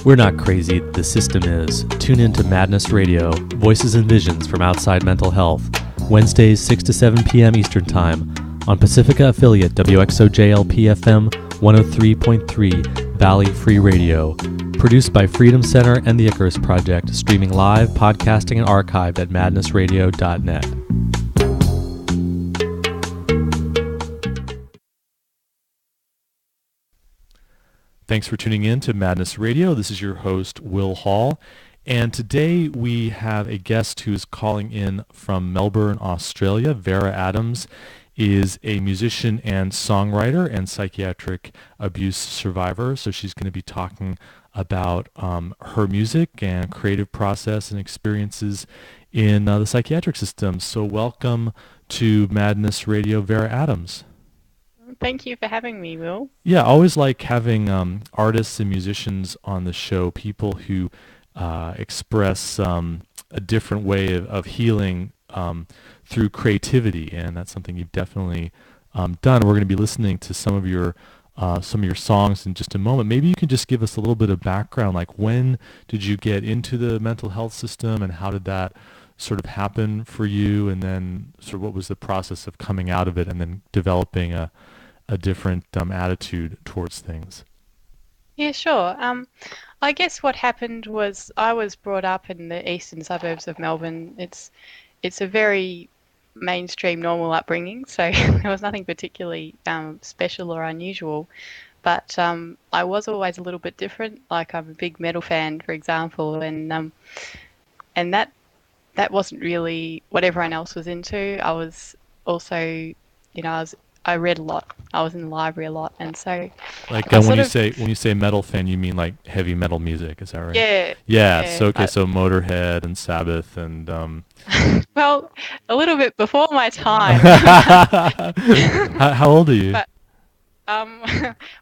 We're not crazy, the system is. Tune in to Madness Radio, voices and visions from outside mental health. Wednesdays 6 to 7 p.m. Eastern Time on Pacifica affiliate WXOJLP-FM 103.3 Valley Free Radio. Produced by Freedom Center and the Icarus Project, streaming live, podcasting, and archived at madnessradio.net. Thanks for tuning in to Madness Radio. This is your host, Will Hall. And today we have a guest who is calling in from Melbourne, Australia. Vara Adams is a musician and songwriter and psychiatric abuse survivor. So she's going to be talking about her music and creative process and experiences in the psychiatric system. So welcome to Madness Radio, Vara Adams. Thank you for having me, Will. Yeah, I always like having artists and musicians on the show, people who express a different way of healing through creativity, and that's something you've definitely done. We're going to be listening to some of your songs in just a moment. Maybe you can just give us a little bit of background, like when did you get into the mental health system, and how did that sort of happen for you, and then sort of what was the process of coming out of it and then developing a different attitude towards things? Yeah, sure. I guess what happened was I was brought up in the eastern suburbs of Melbourne. It's a very mainstream, normal upbringing, so there was nothing particularly special or unusual. But I was always a little bit different. Like I'm a big metal fan, for example, and that wasn't really what everyone else was into. I was also, I read a lot. I was in the library a lot, and so like when you say metal fan, you mean like heavy metal music, is that right? Yeah. Yeah. So so Motorhead and Sabbath and well, a little bit before my time. How old are you? But,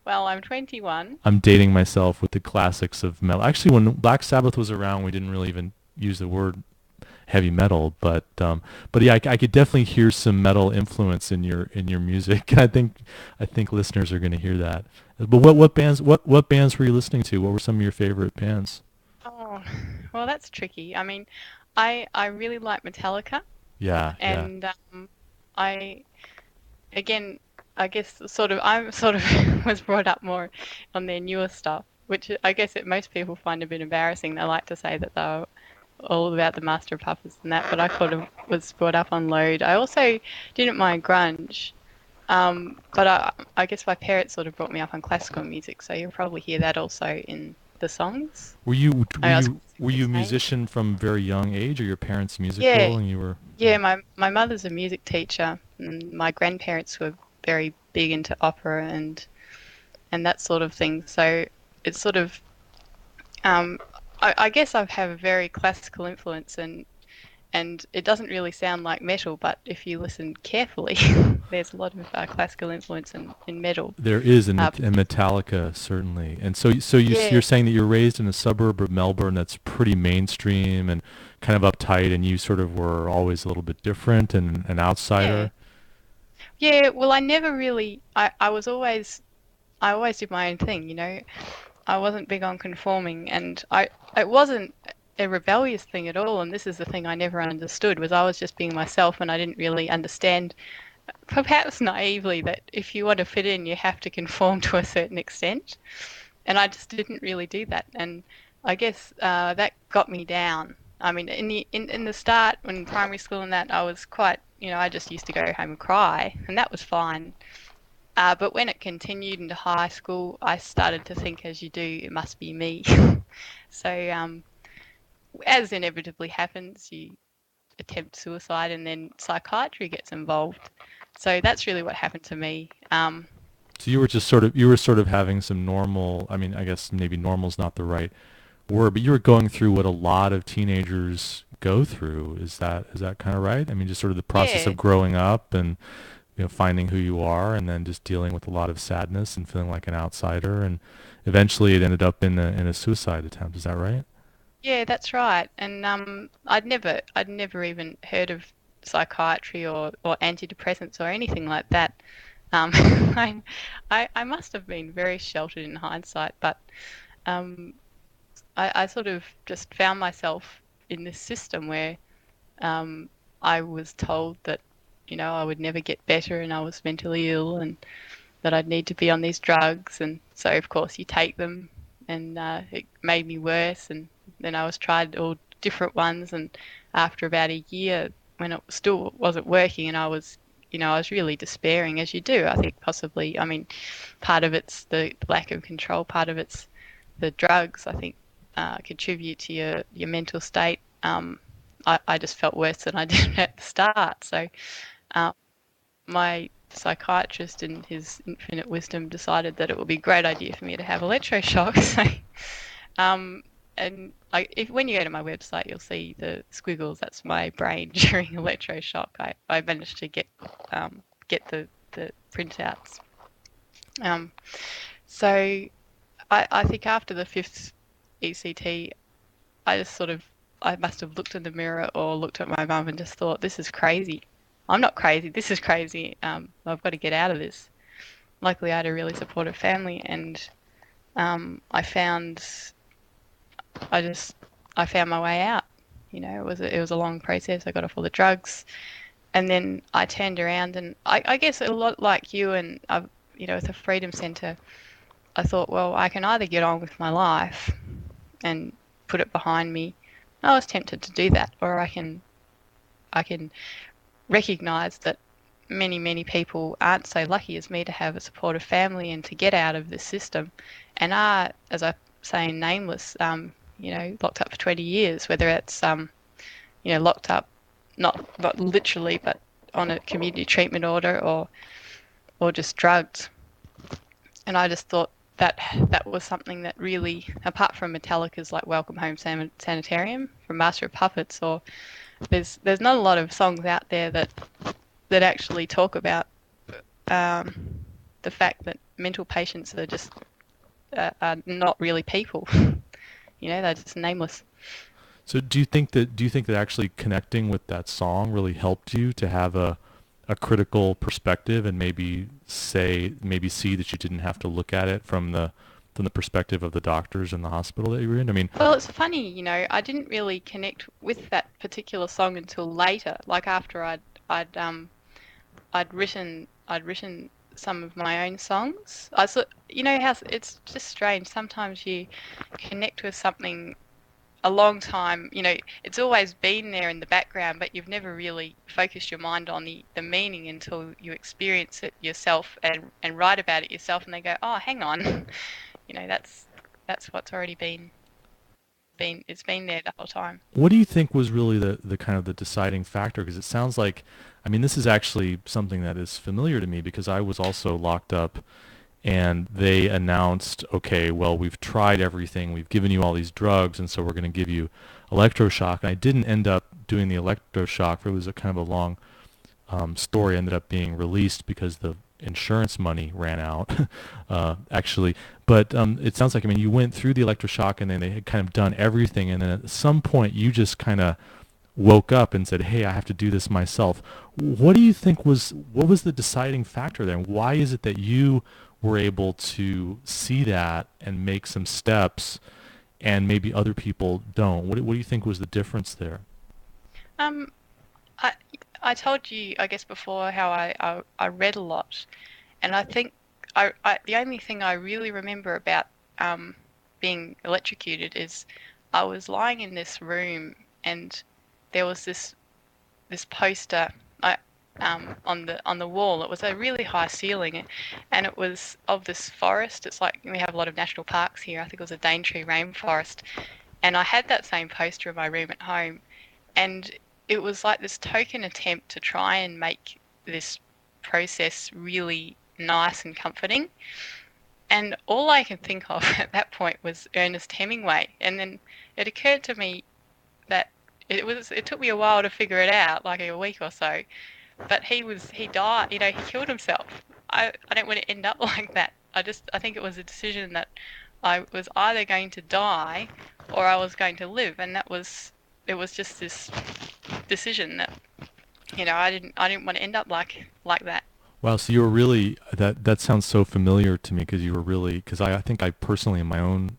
well, I'm 21. I'm dating myself with the classics of metal. Actually, when Black Sabbath was around, we didn't really even use the word heavy metal, but yeah, I could definitely hear some metal influence in your music. I think listeners are going to hear that. But what bands were you listening to? What were some of your favorite bands? Oh, well, that's tricky. I mean, I really like Metallica. Yeah. And I guess I'm sort of was brought up more on their newer stuff, which I guess most people find a bit embarrassing. They like to say that they're all about the Master of Puppets and that, but I kind of was brought up on Load. I also didn't mind grunge, but I guess my parents sort of brought me up on classical music, so you'll probably hear that also in the songs. Were you a musician from very young age, or your parents musical? Yeah. And you were? Yeah, my mother's a music teacher, and my grandparents were very big into opera and that sort of thing. So it's sort of I guess I have a very classical influence, and it doesn't really sound like metal, but if you listen carefully, there's a lot of classical influence in metal. There is in Metallica, certainly. And so you're saying that you're raised in a suburb of Melbourne that's pretty mainstream and kind of uptight, and you sort of were always a little bit different and an outsider. Yeah, well, I never really. I always did my own thing, I wasn't big on conforming, and it wasn't a rebellious thing at all. And this is the thing I never understood, was I was just being myself, and I didn't really understand, perhaps naively, that if you want to fit in, you have to conform to a certain extent. And I just didn't really do that, and I guess that got me down. I mean, in the start, when primary school and that, I was quite, I just used to go home and cry, and that was fine. But when it continued into high school, I started to think, as you do, it must be me. So as inevitably happens, you attempt suicide, and then psychiatry gets involved. So that's really what happened to me. So you were sort of having some normal, I mean, I guess maybe normal's not the right word, but you were going through what a lot of teenagers go through. Is that kind of right? I mean, just sort of the process of growing up and finding who you are, and then just dealing with a lot of sadness and feeling like an outsider, and eventually it ended up in a suicide attempt. Is that right? Yeah, that's right. And I'd never even heard of psychiatry or antidepressants or anything like that. I must have been very sheltered in hindsight, but I sort of just found myself in this system where um, I was told that, I would never get better and I was mentally ill and that I'd need to be on these drugs. And so, of course, you take them, and it made me worse. And then I was tried all different ones. And after about a year, when it still wasn't working, and I was really despairing, as you do. I think possibly, I mean, part of it's the lack of control, part of it's the drugs, I think, contribute to your mental state. I just felt worse than I did at the start. So um, my psychiatrist, in his infinite wisdom, decided that it would be a great idea for me to have electroshocks. um, and when you go to my website, you'll see the squiggles. That's my brain during electroshock. I managed to get the printouts. Um, so I think after the fifth ECT, I just sort of, I must have looked in the mirror or looked at my mum and just thought, this is crazy. I'm not crazy. This is crazy. I've got to get out of this. Luckily, I had a really supportive family, and I found, I just, I found my way out. It was a long process. I got off all the drugs, and then I turned around, and I guess a lot like you, and with the Freedom Centre, I thought, well, I can either get on with my life and put it behind me. I was tempted to do that, or I can recognize that many people aren't so lucky as me to have a supportive family and to get out of this system, and are, as I say, nameless. Locked up for 20 years, whether it's locked up, not literally, but on a community treatment order, or just drugged. And I just thought that was something that really, apart from Metallica's like Welcome Home Sanitarium from Master of Puppets, or there's not a lot of songs out there that actually talk about um, the fact that mental patients are just are not really people. They're just nameless. So do you think that actually connecting with that song really helped you to have a critical perspective and maybe see that you didn't have to look at it from the perspective of the doctors in the hospital that you were in? I mean, Well, it's funny, I didn't really connect with that particular song until later, like after I'd written some of my own songs. I thought, how it's just strange. Sometimes you connect with something a long time. It's always been there in the background, but you've never really focused your mind on the meaning until you experience it yourself and write about it yourself, and they go, oh, hang on, that's what's already it's been there the whole time. what do you think was really the kind of the deciding factor? Because it sounds like, I mean, this is actually something that is familiar to me because I was also locked up and they announced, okay, well, we've tried everything. We've given you all these drugs, and so we're going to give you electroshock. And I didn't end up doing the electroshock. It was a kind of a long story. Ended up being released because the insurance money ran out, actually. But it sounds like, I mean, you went through the electroshock, and then they had kind of done everything, and then at some point you just kind of woke up and said, "Hey, I have to do this myself." What do you think what was the deciding factor there? And why is it that you were able to see that and make some steps, and maybe other people don't? What do you think was the difference there? Um, I I told you, I guess, before how I read a lot, and I think the only thing I really remember about um, being electrocuted is I was lying in this room, and there was this poster on the wall. It was a really high ceiling, and it was of this forest. It's like we have a lot of national parks here. I think it was a Daintree rainforest, and I had that same poster in my room at home, and it was like this token attempt to try and make this process really nice and comforting. And all I could think of at that point was Ernest Hemingway. And then it occurred to me that it took me a while to figure it out, like a week or so. But he died, he killed himself. I don't want to end up like that. I think it was a decision that I was either going to die or I was going to live, and it was just this decision that I didn't want to end up like that. Wow, so you were really, that sounds so familiar to me because you were really, because I think I personally in my own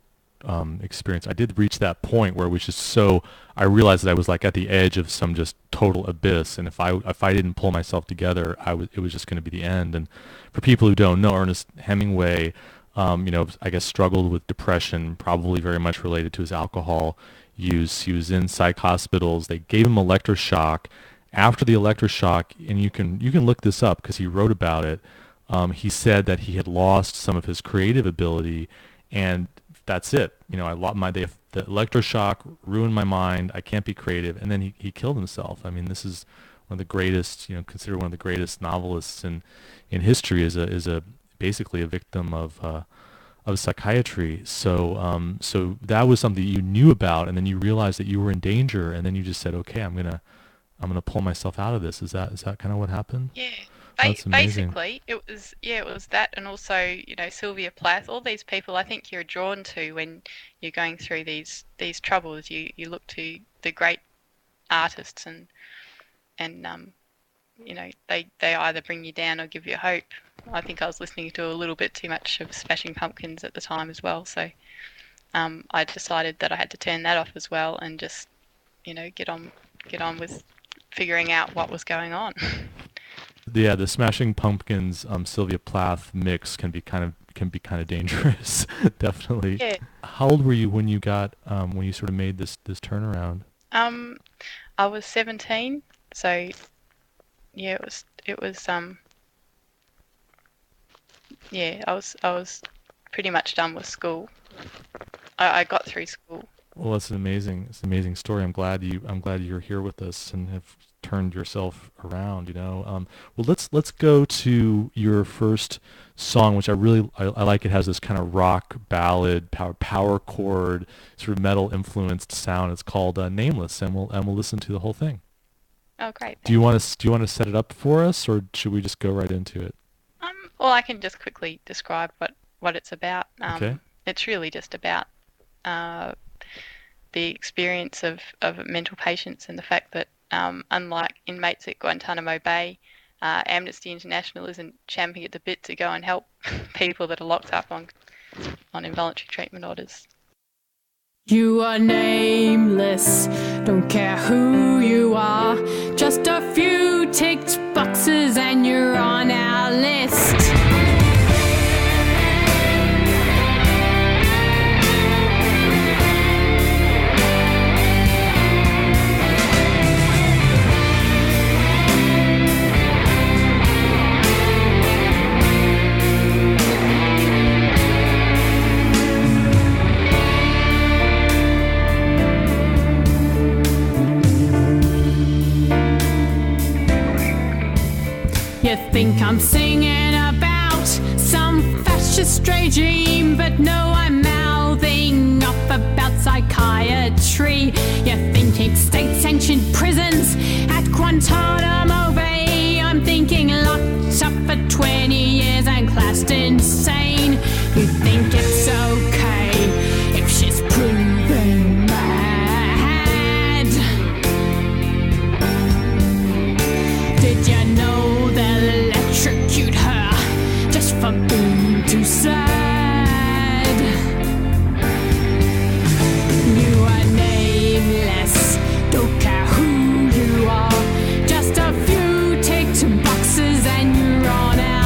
experience. I did reach that point where it was just so, I realized that I was like at the edge of some just total abyss, and if I didn't pull myself together, it was just going to be the end. And for people who don't know, Ernest Hemingway, I guess struggled with depression, probably very much related to his alcohol use. He was in psych hospitals. They gave him electroshock. After the electroshock, and you can look this up because he wrote about it, he said that he had lost some of his creative ability, and that's it. I lost the electroshock ruined my mind. I can't be creative, and then he killed himself. I mean, this is one of the greatest, considered one of the greatest novelists in history. Is a basically a victim of psychiatry. So that was something you knew about, and then you realized that you were in danger, and then you just said, okay, I'm gonna pull myself out of this. Is that kind of what happened? Yeah. That's amazing. Basically, it was that, and also, Sylvia Plath, all these people I think you're drawn to when you're going through these troubles. You look to the great artists, and they either bring you down or give you hope. I think I was listening to a little bit too much of Smashing Pumpkins at the time as well, so I decided that I had to turn that off as well and just get on with figuring out what was going on. Yeah, the Smashing Pumpkins Sylvia Plath mix can be kind of dangerous. Definitely. Yeah. How old were you when you when you sort of made this turnaround? I was 17, so yeah, it was yeah, I was pretty much done with school. I got through school. Well, it's an amazing story. I'm glad you're here with us and have turned yourself around. Well, let's go to your first song, which I like. It has this kind of rock ballad, power chord, sort of metal influenced sound. It's called Nameless, and we'll listen to the whole thing. Oh, great. Do you want to set it up for us, or should we just go right into it? Well, I can just quickly describe what it's about. Okay. It's really just about the experience of mental patients, and the fact that unlike inmates at Guantanamo Bay, Amnesty International isn't champing at the bit to go and help people that are locked up on involuntary treatment orders. You are nameless, don't care who you are. Just a few ticked boxes and you're on our list. You think I'm singing about some fascist regime, but no, I'm mouthing off about psychiatry. You're thinking state-sanctioned prisons at Guantanamo Bay. I'm thinking locked up for 20 years and classed insane. You think it's okay if she's proven mad. Did you know they'll electrocute her just for being too sad? You are nameless, don't care who you are. Just a few ticked boxes and you're on out.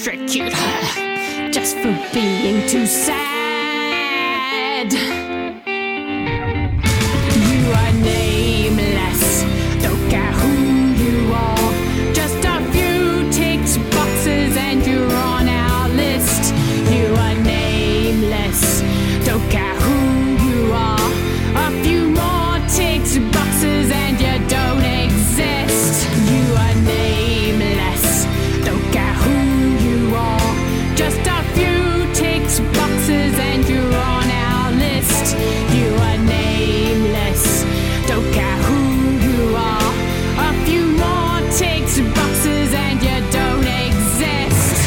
electrocute her just for being too sad. You are nameless, don't care who you are. Just a few ticked boxes and you're on our list. You are nameless, don't care who you are. A few more ticked boxes and you don't exist. You are nameless, don't care who you are. Just a few ticked boxes and you're on our list. You are nameless, don't care who you are. A few more ticked boxes and you don't exist.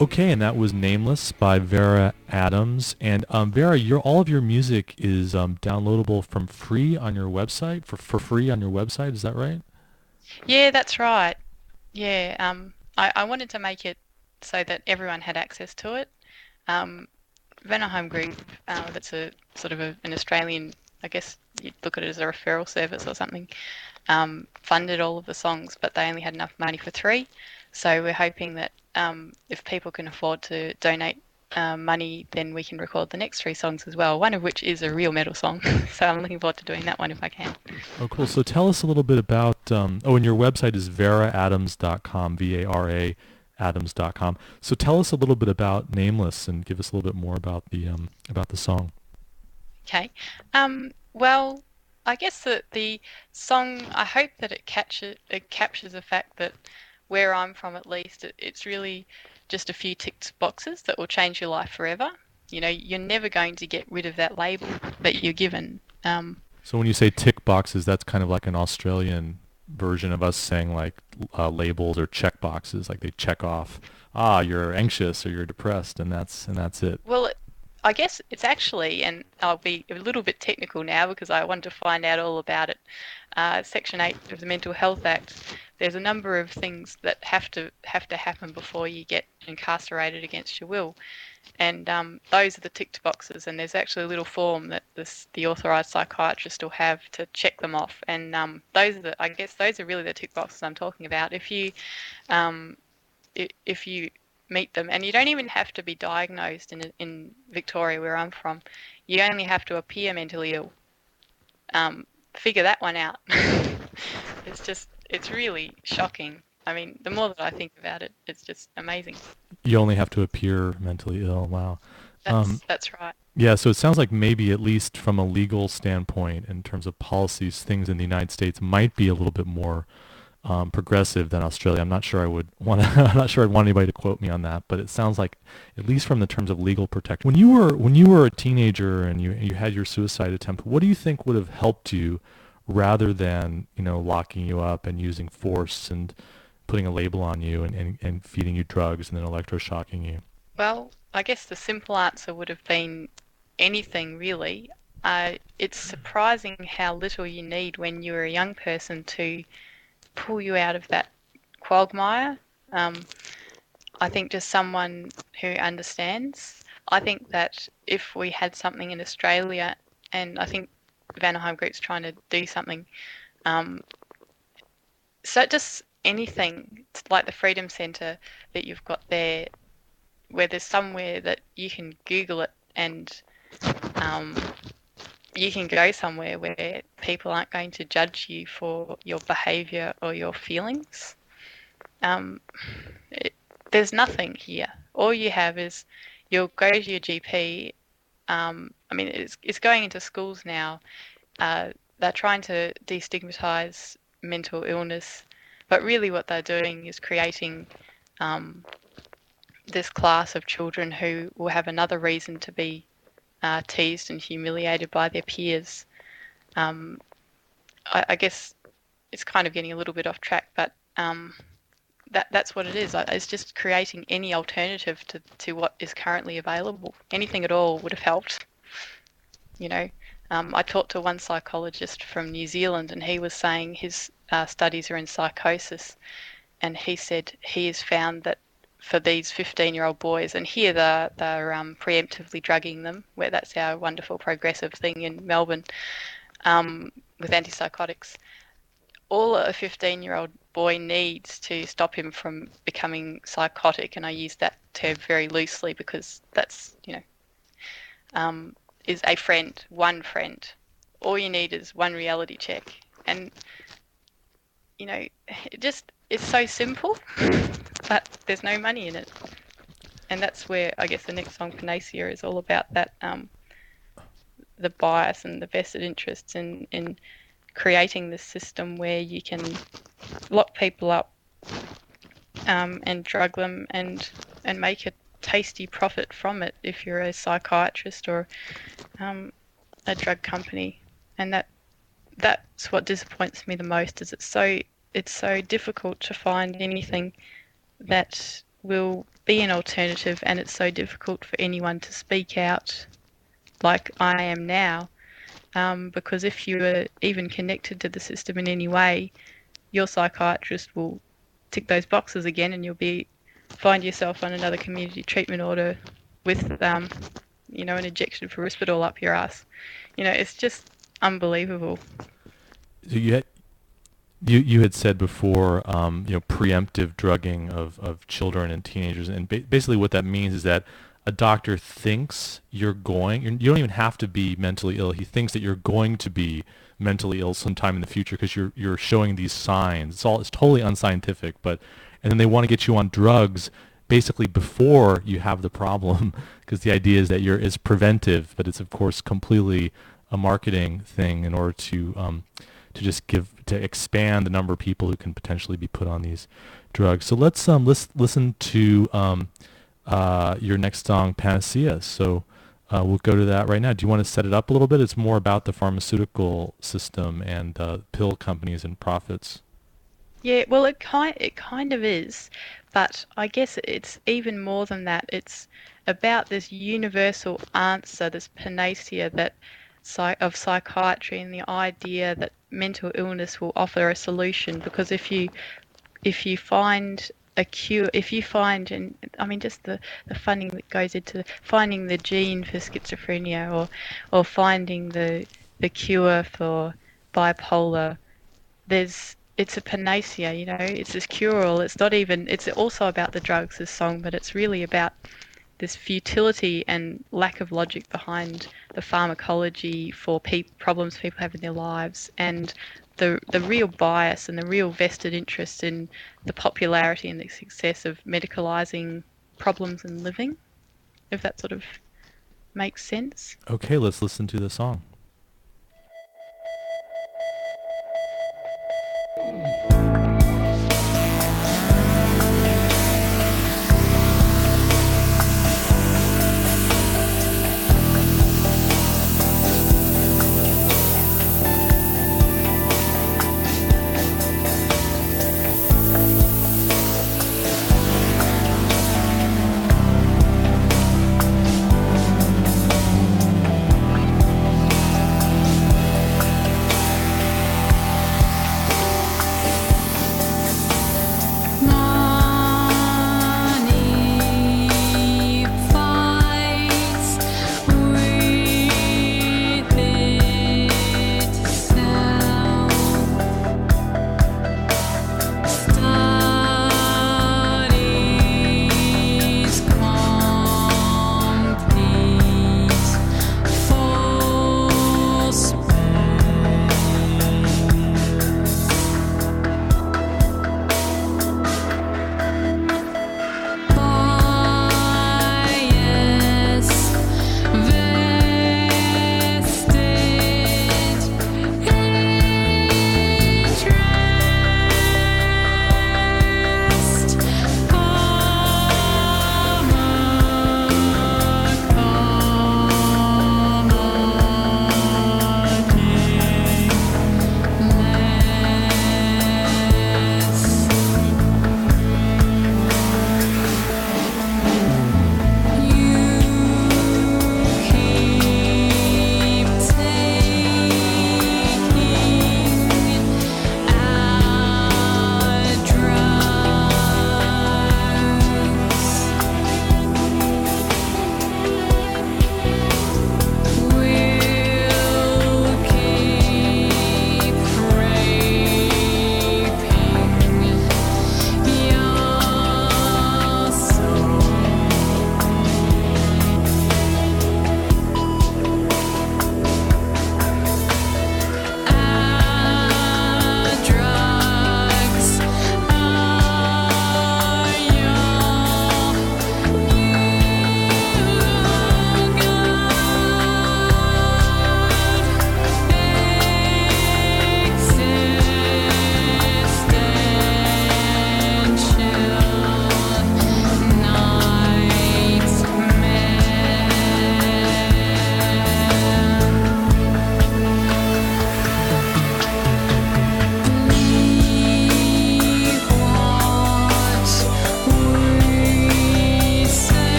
Okay, and that was Nameless by Vara Adams. And Vera, all of your music is downloadable from free on your website, for free on your website, is that right? Yeah, that's right. Yeah, I wanted to make it so that everyone had access to it. Vanaheim Group, that's a sort of an Australian, I guess you'd look at it as a referral service or something, funded all of the songs, but they only had enough money for 3. So we're hoping that if people can afford to donate money, then we can record the next 3 songs as well, one of which is a real metal song. So I'm looking forward to doing that one if I can. Oh, cool. So tell us a little bit about, and your website is varaadams.com, V-A-R-A Adams.com. So tell us a little bit about Nameless and give us a little bit more about the song. Okay. Well, I guess that the song, I hope that it captures the fact that where I'm from, at least, it's really just a few ticked boxes that will change your life forever. You know, you're never going to get rid of that label that you're given. So when you say tick boxes, that's kind of like an Australian version of us saying like labels or check boxes, like they check off, you're anxious or you're depressed, and that's it. Well, I guess it's actually, and I'll be a little bit technical now because I want to find out all about it. Section 8 of the Mental Health Act, there's a number of things that have to happen before you get incarcerated against your will. And those are the ticked boxes, and there's actually a little form that the authorised psychiatrist will have to check them off. And those are really the tick boxes I'm talking about. If you meet them, and you don't even have to be diagnosed in Victoria, where I'm from, you only have to appear mentally ill. Figure that one out. It's really shocking. I mean, the more that I think about it, it's just amazing. You only have to appear mentally ill. Wow. That's right. Yeah, so it sounds like maybe at least from a legal standpoint, in terms of policies, things in the United States might be a little bit more progressive than Australia. I'm not sure I'm not sure I'd want anybody to quote me on that, but it sounds like, at least from the terms of legal protection. When you were a teenager and you had your suicide attempt, what do you think would have helped you, rather than locking you up and using force and putting a label on you and feeding you drugs and then electroshocking you? Well, I guess the simple answer would have been anything, really. It's surprising how little you need when you're a young person to pull you out of that quagmire. I think just someone who understands. I think that if we had something in Australia, and I think Vanaheim Group's trying to do something, so just anything like the Freedom Centre that you've got there, where there's somewhere that you can Google it and you can go somewhere where people aren't going to judge you for your behaviour or your feelings. There's nothing here. All you have is you'll go to your GP. It's going into schools now. They're trying to destigmatise mental illness, but really what they're doing is creating this class of children who will have another reason to be teased and humiliated by their peers. I guess it's kind of getting a little bit off track, but that's what it is. It's just creating any alternative to what is currently available. Anything at all would have helped. I talked to one psychologist from New Zealand, and he was saying his studies are in psychosis, and he said he has found that for these 15-year-old boys, and here they're preemptively drugging them, where that's our wonderful progressive thing in Melbourne with antipsychotics. All a 15-year-old boy needs to stop him from becoming psychotic, and I use that term very loosely because that's, is a friend, one friend. All you need is one reality check. And, it's so simple, but there's no money in it. And that's where I guess the next song, Panacea, is all about that, the bias and the vested interests in creating this system where you can lock people up and drug them and make a tasty profit from it if you're a psychiatrist or a drug company. And that's what disappoints me the most, is it's so difficult to find anything that will be an alternative, and it's so difficult for anyone to speak out like I am now, because if you are even connected to the system in any way, your psychiatrist will tick those boxes again, and you'll find yourself on another community treatment order with an injection for Risperdal up your ass. It's just unbelievable. So you had said before, preemptive drugging of children and teenagers, and basically what that means is that a doctor thinks you don't even have to be mentally ill. He thinks that you're going to be mentally ill sometime in the future because you're showing these signs. It's totally unscientific, and then they want to get you on drugs basically before you have the problem, because the idea is that it's preventive, but it's of course completely a marketing thing in order to expand the number of people who can potentially be put on these drugs. So let's listen to your next song, Panacea. So we'll go to that right now. Do you want to set it up a little bit? It's more about the pharmaceutical system and pill companies and profits. Yeah, well, it kind of is, but I guess it's even more than that. It's about this universal answer, this panacea of psychiatry, and the idea that mental illness will offer a solution. Because if you find a cure, and I mean just the funding that goes into finding the gene for schizophrenia or finding the cure for bipolar, it's a panacea, it's this cure-all. It's also about the drugs, this song, but it's really about this futility and lack of logic behind the pharmacology for problems people have in their lives, and the real bias and the real vested interest in the popularity and the success of medicalising problems in living, if that sort of makes sense. Okay, let's listen to the song.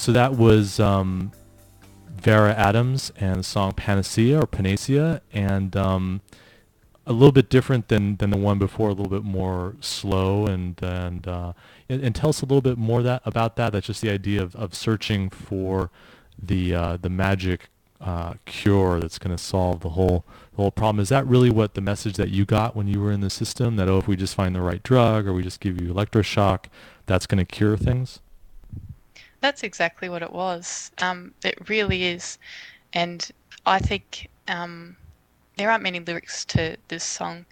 So that was Vara Adams and the song Panacea or Panacea, and a little bit different than the one before, a little bit more slow, and tell us a little bit more about that. That's just the idea of searching for the magic cure that's going to solve the whole problem. Is that really what the message that you got when you were in the system? That if we just find the right drug or we just give you electroshock, that's going to cure things? That's exactly what it was. It really is. And I think there aren't many lyrics to this song.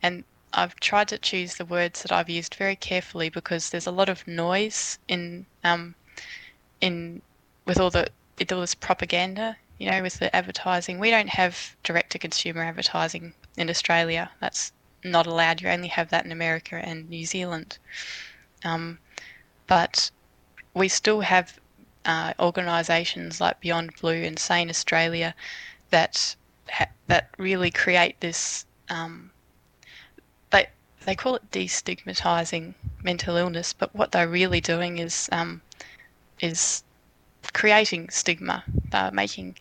And I've tried to choose the words that I've used very carefully because there's a lot of noise in with all this propaganda, with the advertising. We don't have direct-to-consumer advertising in Australia. That's not allowed. You only have that in America and New Zealand. But we still have organisations like Beyond Blue and Sane Australia that really create this. They call it destigmatising mental illness, but what they're really doing is creating stigma. They're making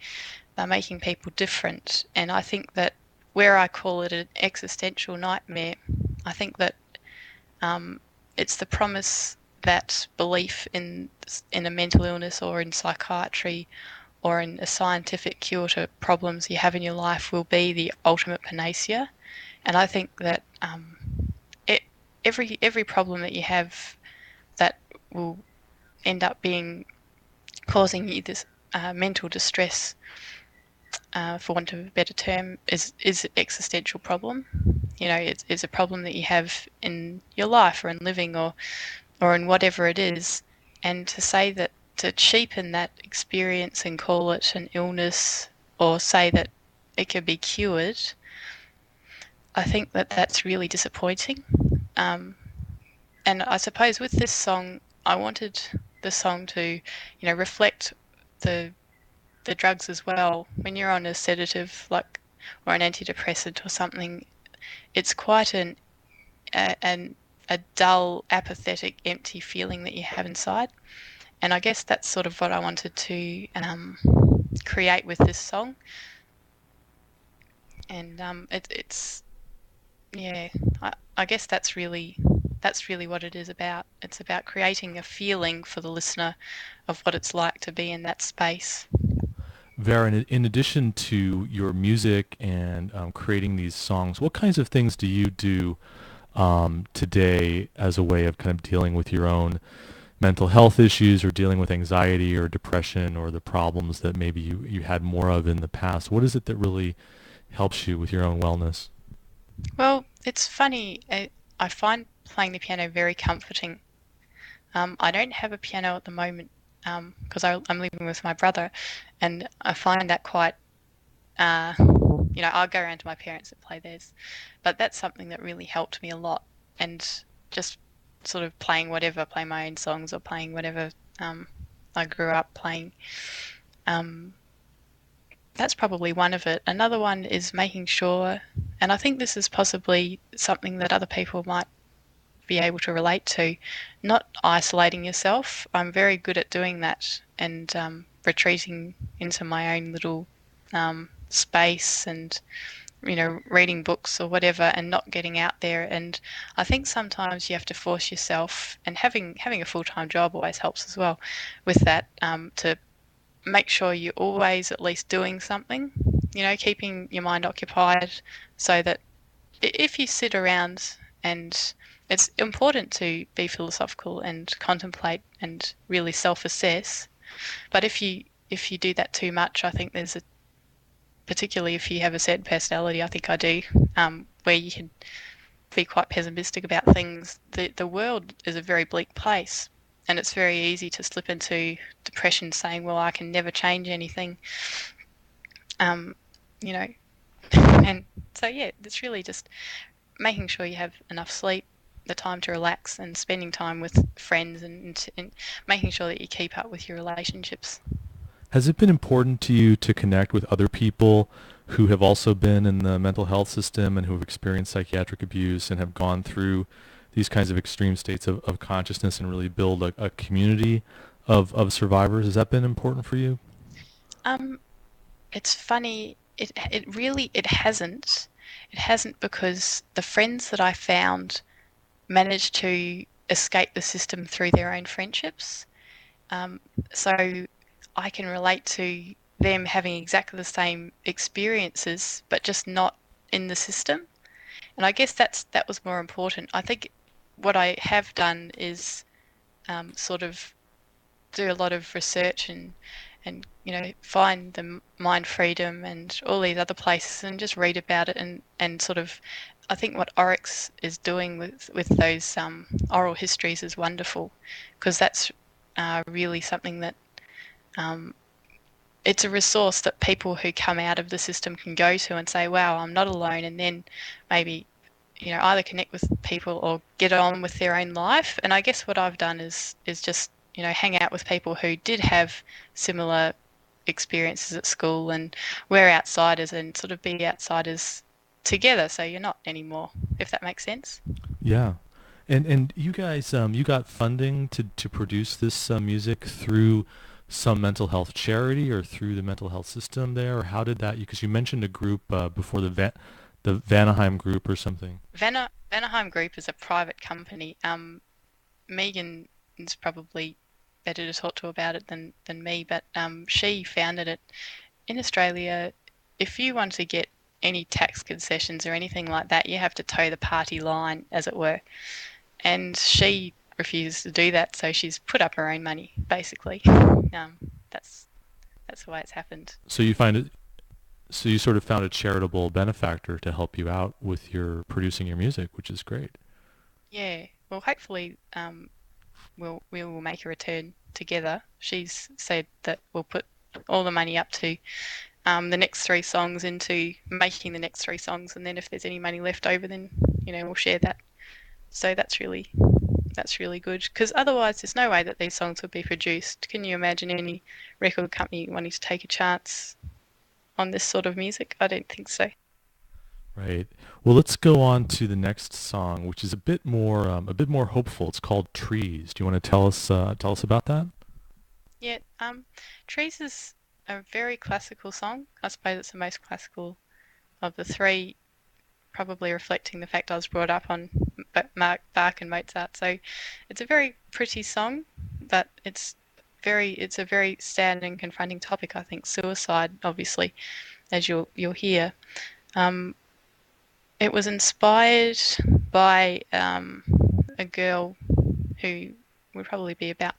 people different, and I think that where I call it an existential nightmare, I think that it's the promise that belief in a mental illness or in psychiatry or in a scientific cure to problems you have in your life will be the ultimate panacea. And I think that every problem that you have that will end up causing you this mental distress, for want of a better term, is an existential problem. It's a problem that you have in your life or in living or in whatever it is. And to cheapen that experience and call it an illness or say that it can be cured, I think that that's really disappointing. And I suppose with this song, I wanted the song to, reflect the drugs as well. When you're on a sedative or an antidepressant or something, it's quite a dull, apathetic, empty feeling that you have inside. And I guess that's sort of what I wanted to create with this song. And I guess that's really what it is about. It's about creating a feeling for the listener of what it's like to be in that space. Vara, in addition to your music and creating these songs, what kinds of things do you do today as a way of kind of dealing with your own mental health issues or dealing with anxiety or depression or the problems that maybe you had more of in the past? What is it that really helps you with your own wellness? Well, it's funny. I find playing the piano very comforting. I don't have a piano at the moment because I'm living with my brother, and I find that quite, I'll go around to my parents and play theirs, but that's something that really helped me a lot. And just sort of playing my own songs or playing whatever I grew up playing. That's probably one of it. Another one is making sure, and I think this is possibly something that other people might be able to relate to, not isolating yourself. I'm very good at doing that and retreating into my own little space and reading books or whatever and not getting out there. And I think sometimes you have to force yourself, and having a full-time job always helps as well with that, to make sure you're always at least doing something, keeping your mind occupied, so that if you sit around, and it's important to be philosophical and contemplate and really self-assess, but if you do that too much, I think there's particularly if you have a certain personality, I think I do, where you can be quite pessimistic about things. The world is a very bleak place, and it's very easy to slip into depression saying, well, I can never change anything. And so, it's really just making sure you have enough sleep, the time to relax, and spending time with friends and making sure that you keep up with your relationships. Has it been important to you to connect with other people who have also been in the mental health system and who have experienced psychiatric abuse and have gone through these kinds of extreme states of consciousness and really build a community of survivors? Has that been important for you? It's funny. It hasn't. It hasn't, because the friends that I found managed to escape the system through their own friendships. So I can relate to them having exactly the same experiences, but just not in the system. And I guess that was more important. I think what I have done is sort of do a lot of research and find the Mind Freedom and all these other places and just read about it and sort of, I think what Oryx is doing with those oral histories is wonderful, because that's really something that it's a resource that people who come out of the system can go to and say, wow, I'm not alone, and then maybe either connect with people or get on with their own life. And I guess what I've done is just hang out with people who did have similar experiences at school, and we're outsiders, and sort of be outsiders together, so you're not anymore, if that makes sense. Yeah. And you guys, you got funding to produce this music through some mental health charity or through the mental health system there, or how did that? Because you mentioned a group before, the Vanaheim group or something. Vanaheim Group is a private company. Megan is probably better to talk to about it than me, but she founded it. In Australia, if you want to get any tax concessions or anything like that, you have to toe the party line, as it were. And she refuses to do that, so she's put up her own money, basically. That's the way it's happened. So you sort of found a charitable benefactor to help you out with your producing your music, which is great. Yeah. Well, hopefully, we will make a return together. She's said that we'll put all the money up to the next 3 songs into making the next 3 songs, and then if there's any money left over, then we'll share that. So that's really good, because otherwise there's no way that these songs would be produced. Can you imagine any record company wanting to take a chance on this sort of music? I don't think so. Right. Well, let's go on to the next song, which is a bit more hopeful. It's called Trees. Do you want to tell us about that? Yeah. Trees is a very classical song. I suppose it's the most classical of the 3, probably reflecting the fact I was brought up on Bach and Mozart. So it's a very pretty song, but it's a very sad and confronting topic. I think suicide, obviously, as you'll hear. It was inspired by a girl who would probably be about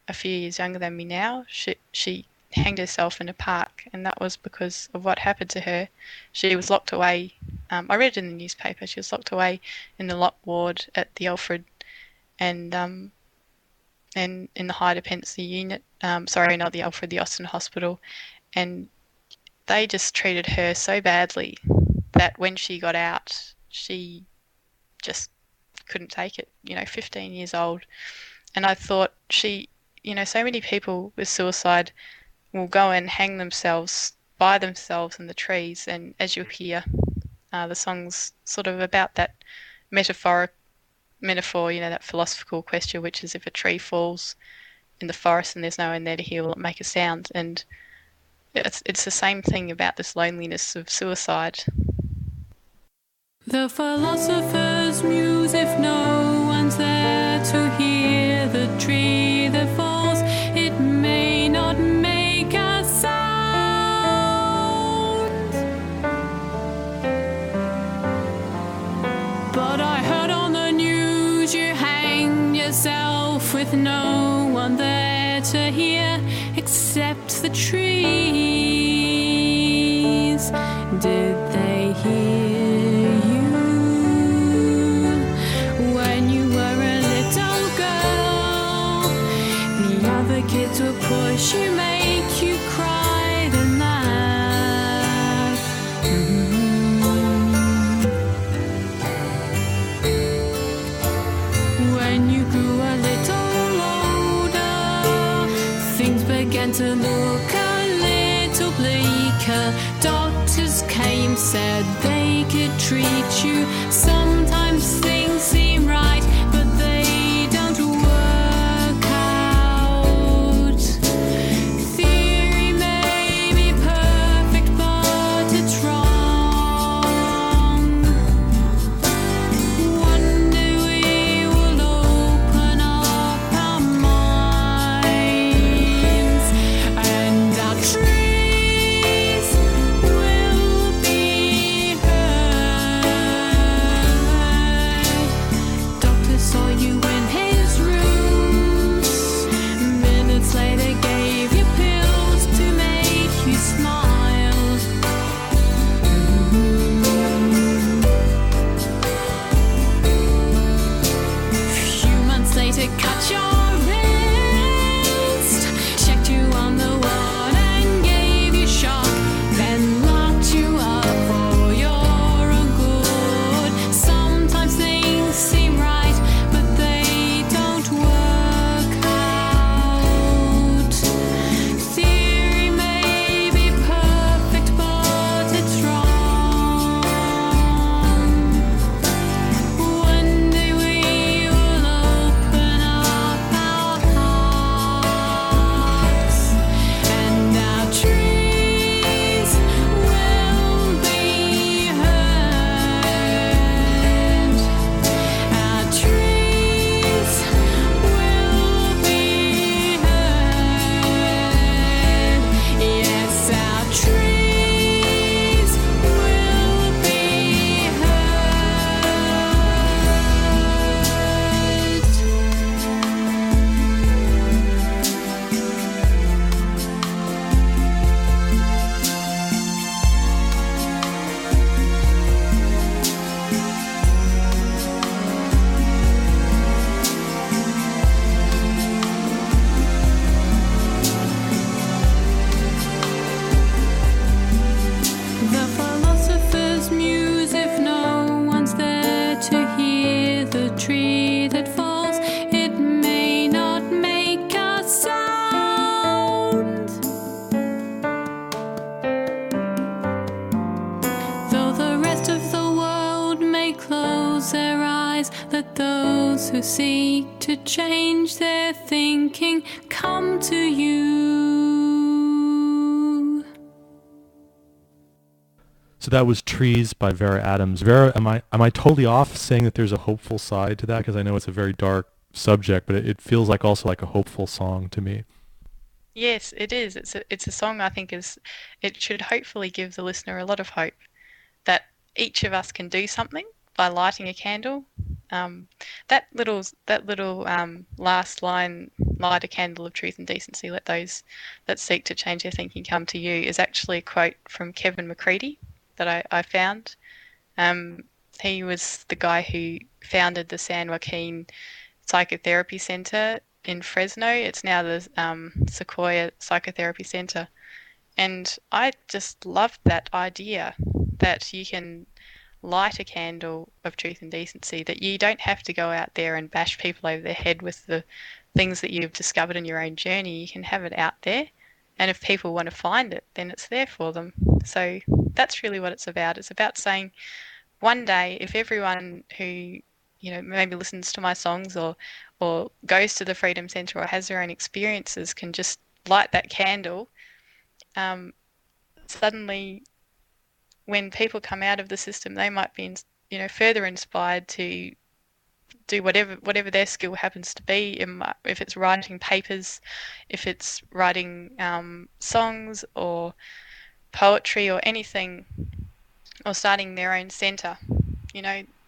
a few years younger than me now. She hanged herself in a park, and that was because of what happened to her. She was locked away. I read it in the newspaper. She was locked away in the lock ward at the Alfred and in the high dependency unit. Sorry, not the Alfred, the Austin Hospital. And they just treated her so badly that when she got out, she just couldn't take it. 15 years old. And I thought so many people with suicide will go and hang themselves by themselves in the trees. And as you'll hear, the song's sort of about that metaphor, that philosophical question, which is if a tree falls in the forest and there's no one there to hear, will it make a sound? And it's the same thing about this loneliness of suicide. The philosopher's muse, if no one's there to hear the tree that falls, it may not make a sound. But I heard on the news you hanged yourself with no one there to hear except the trees. Did they hear you when you were a little girl? The other kids would push you, make you cry, then laugh. When you grew a little older, things began to look a little bleaker. Doctors came, said they could treat you. Sometimes things seem right, but they don't work out. to hear the tree that falls. It may not make a sound, though the rest of the world may close their eyes. Let those who seek to change their thinking come to you. So that was Trees by Vara Adams. Vara, am I totally off saying that there's a hopeful side to that? Because I know it's a very dark subject, but it feels like also like a hopeful song to me. Yes, it is. It's a song I think it should hopefully give the listener a lot of hope that each of us can do something by lighting a candle. That little last line, light a candle of truth and decency, let those that seek to change their thinking come to you, is actually a quote from Kevin McCready that I found. He was the guy who founded the San Joaquin Psychotherapy Center in Fresno. It's now the Sequoia Psychotherapy Center. And I just loved that idea that you can light a candle of truth and decency, that you don't have to go out there and bash people over their head with the things that you've discovered in your own journey. You can have it out there, and if people want to find it, then it's there for them. So that's really what it's about. It's about saying one day, if everyone who maybe listens to my songs or goes to the Freedom Centre or has their own experiences can just light that candle, suddenly when people come out of the system, they might be, further inspired to do whatever their skill happens to be. If it's writing papers, if it's writing songs or poetry or anything, or starting their own centre,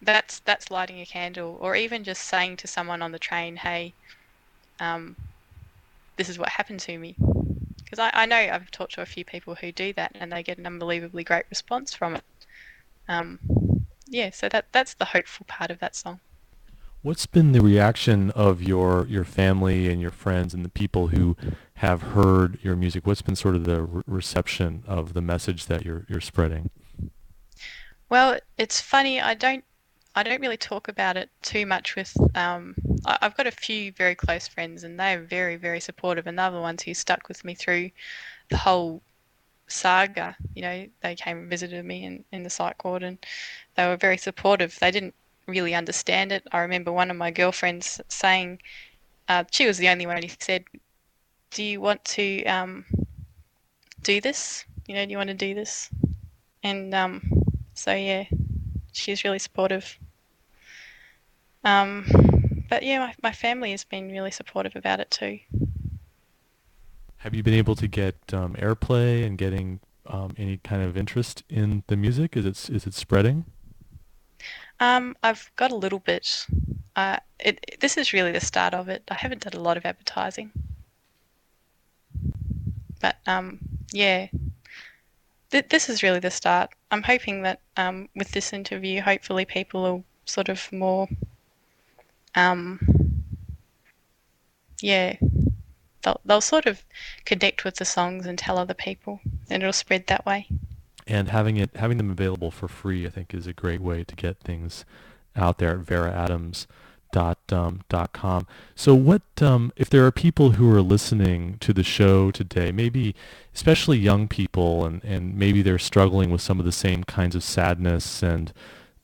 that's lighting a candle. Or even just saying to someone on the train, hey, this is what happened to me. Because I know I've talked to a few people who do that and they get an unbelievably great response from it. So that's the hopeful part of that song. What's been the reaction of your family and your friends and the people who have heard your music? What's been sort of the reception of the message that you're spreading? Well, it's funny. I don't really talk about it too much with. I've got a few very close friends, and they're very, very supportive, and they're the ones who stuck with me through the whole saga. They came and visited me in the psych ward, and they were very supportive. They didn't really understand it. I remember one of my girlfriends saying, she was the only one who said, "Do you want to do this? Do you want to do this?" And so yeah, she's really supportive. But yeah, my family has been really supportive about it too. Have you been able to get airplay and getting any kind of interest in the music? Is it spreading? I've got a little bit. This is really the start of it. I haven't done a lot of advertising, but yeah, this is really the start. I'm hoping that with this interview, hopefully people will sort of more, they'll sort of connect with the songs and tell other people, and it'll spread that way. And having them available for free, I think, is a great way to get things out there at varaadams.com. So what if there are people who are listening to the show today, maybe especially young people, and maybe they're struggling with some of the same kinds of sadness and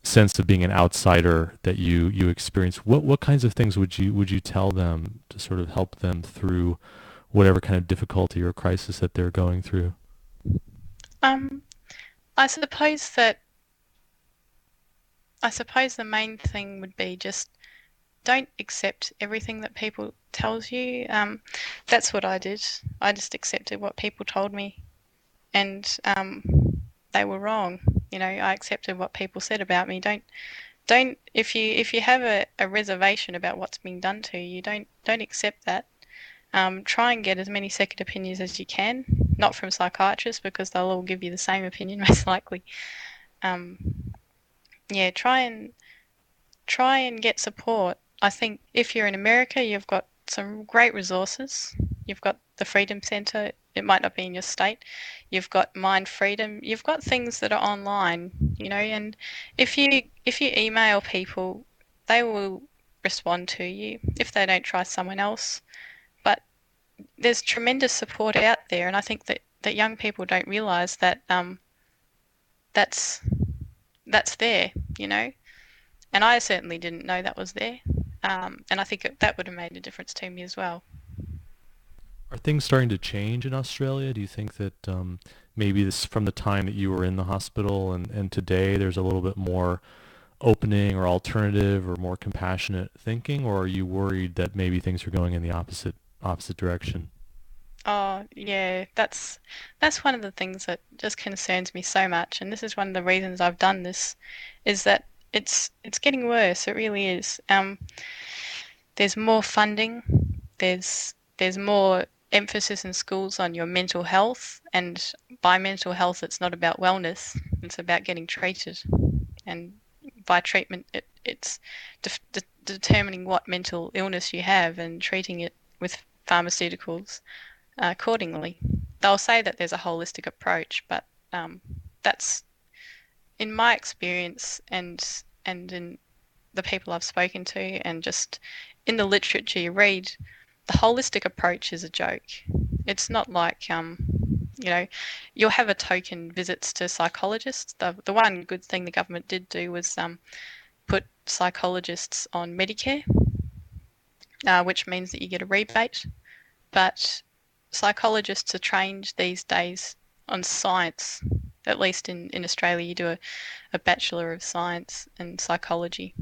sense of being an outsider that you experience, what kinds of things would you tell them to sort of help them through whatever kind of difficulty or crisis that they're going through? I suppose the main thing would be just don't accept everything that people tells you. That's what I did. I just accepted what people told me, and they were wrong. I accepted what people said about me. Don't if you have a reservation about what's being done to you, don't accept that. Try and get as many second opinions as you can, not from psychiatrists because they'll all give you the same opinion most likely. Try and get support. I think if you're in America, you've got some great resources. You've got the Freedom Centre it might not be in your state. You've got mind freedom. You've got things that are online, and if you email people, they will respond to you if they don't try someone else. But there's tremendous support out there, and I think that young people don't realise that that's there, And I certainly didn't know that was there, and I think that would have made a difference to me as well. Are things starting to change in Australia? Do you think that maybe this from the time that you were in the hospital and today there's a little bit more opening or alternative or more compassionate thinking, or are you worried that maybe things are going in the opposite direction? Oh, yeah, that's one of the things that just concerns me so much, and this is one of the reasons I've done this, is that it's getting worse. It really is. There's more funding. There's more emphasis in schools on your mental health, and by mental health, it's not about wellness. It's about getting treated, and by treatment, it's determining what mental illness you have and treating it with pharmaceuticals accordingly. They'll say that there's a holistic approach, but that's in my experience and in the people I've spoken to and just in the literature you read, the holistic approach is a joke. It's not like you'll have a token visits to psychologists. The one good thing the government did do was put psychologists on Medicare, which means that you get a rebate. But psychologists are trained these days on science. At least in Australia, you do a Bachelor of Science in Psychology.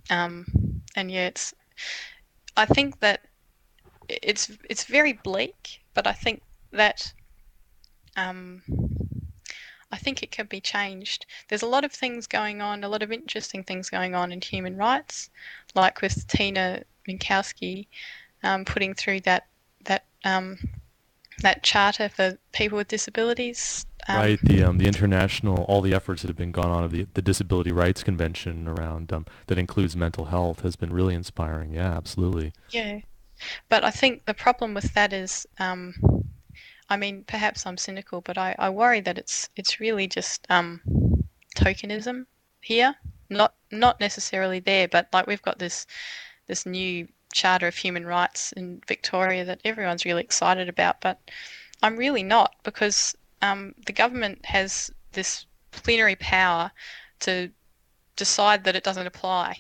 And yeah, I think that it's very bleak, but I think that I think it can be changed. There's a lot of things going on, a lot of interesting things going on in human rights, like with Tina Minkowski putting through that charter for people with disabilities. Right, the international, all the efforts that have been gone on of the Disability Rights Convention around that includes mental health has been really inspiring. Yeah, absolutely. Yeah, but I think the problem with that is, I mean, perhaps I'm cynical, but I worry that it's really just tokenism here, not necessarily there, but like we've got this new Charter of Human Rights in Victoria that everyone's really excited about, but I'm really not, because the government has this plenary power to decide that it doesn't apply.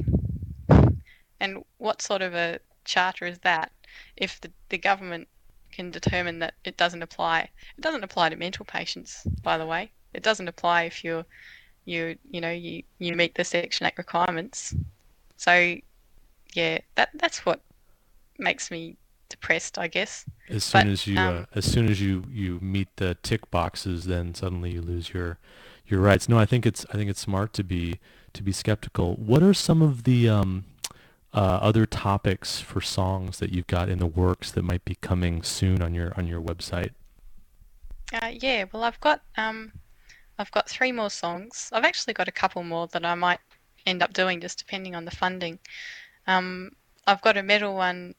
And what sort of a charter is that if the government can determine that it doesn't apply? It doesn't apply to mental patients, by the way. It doesn't apply if you meet the Section 8 requirements. So yeah, that's what makes me depressed, I guess. As soon as you meet the tick boxes, then suddenly you lose your rights. No, I think it's smart to be skeptical. What are some of the other topics for songs that you've got in the works that might be coming soon on your website? Yeah, well, I've got 3 more songs. I've actually got a couple more that I might end up doing, just depending on the funding. I've got a metal one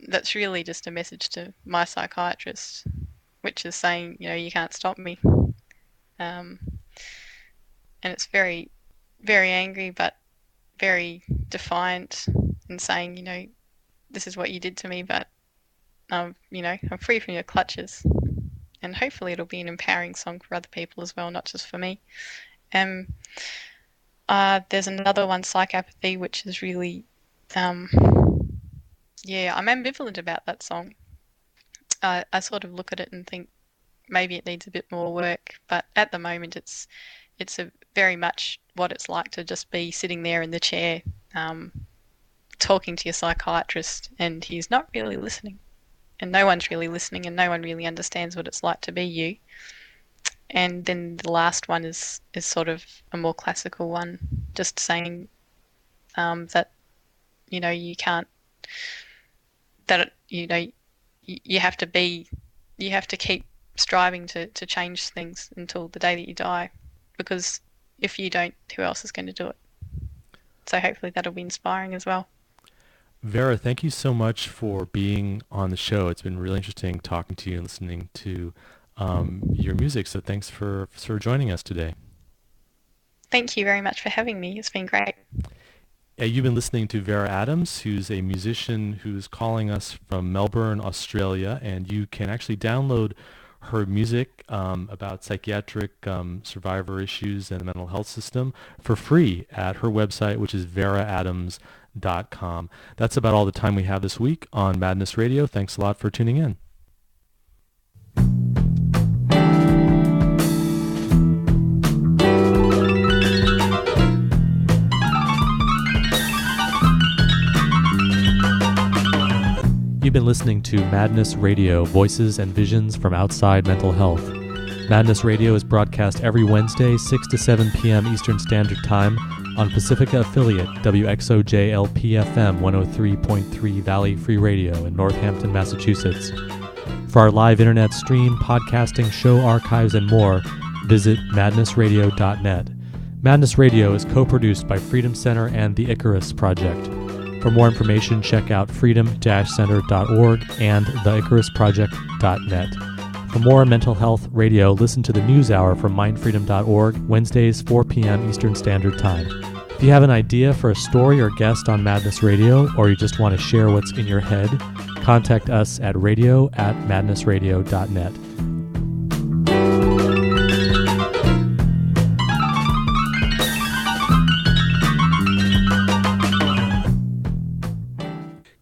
that's really just a message to my psychiatrist, which is saying, you can't stop me. And it's very, very angry, but very defiant, and saying, this is what you did to me, but I'm free from your clutches. And hopefully it'll be an empowering song for other people as well, not just for me. There's another one, Psychopathy, which is really I'm ambivalent about that song. I sort of look at it and think maybe it needs a bit more work, but at the moment it's a very much what it's like to just be sitting there in the chair talking to your psychiatrist, and he's not really listening, and no one's really listening, and no one really understands what it's like to be you. And then the last one is sort of a more classical one, just saying that you can't, that you have to keep striving to change things until the day that you die, because if you don't, who else is going to do it? So hopefully that'll be inspiring as well. Vera, thank you so much for being on the show. It's been really interesting talking to you and listening to your music. So thanks for joining us today. Thank you very much for having me. It's been great. You've been listening to Vara Adams, who's a musician who's calling us from Melbourne, Australia, and you can actually download her music about psychiatric survivor issues and the mental health system for free at her website, which is varaadams.com. That's about all the time we have this week on Madness Radio. Thanks a lot for tuning in. You've been listening to Madness Radio, voices and visions from outside mental health. Madness Radio is broadcast every Wednesday, 6 to 7 p.m. Eastern Standard Time on Pacifica affiliate WXOJ-LP-FM 103.3 Valley Free Radio in Northampton, Massachusetts. For our live internet stream, podcasting, show archives, and more, visit madnessradio.net. Madness Radio is co-produced by Freedom Center and the Icarus Project. For more information, check out freedom-center.org and theicarusproject.net. For more mental health radio, listen to the News Hour from mindfreedom.org, Wednesdays, 4 p.m. Eastern Standard Time. If you have an idea for a story or guest on Madness Radio, or you just want to share what's in your head, contact us at radio@madnessradio.net.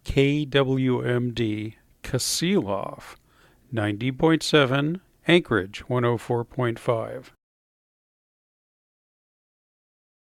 KWMD Kasilov, 90.7, Anchorage 104.5.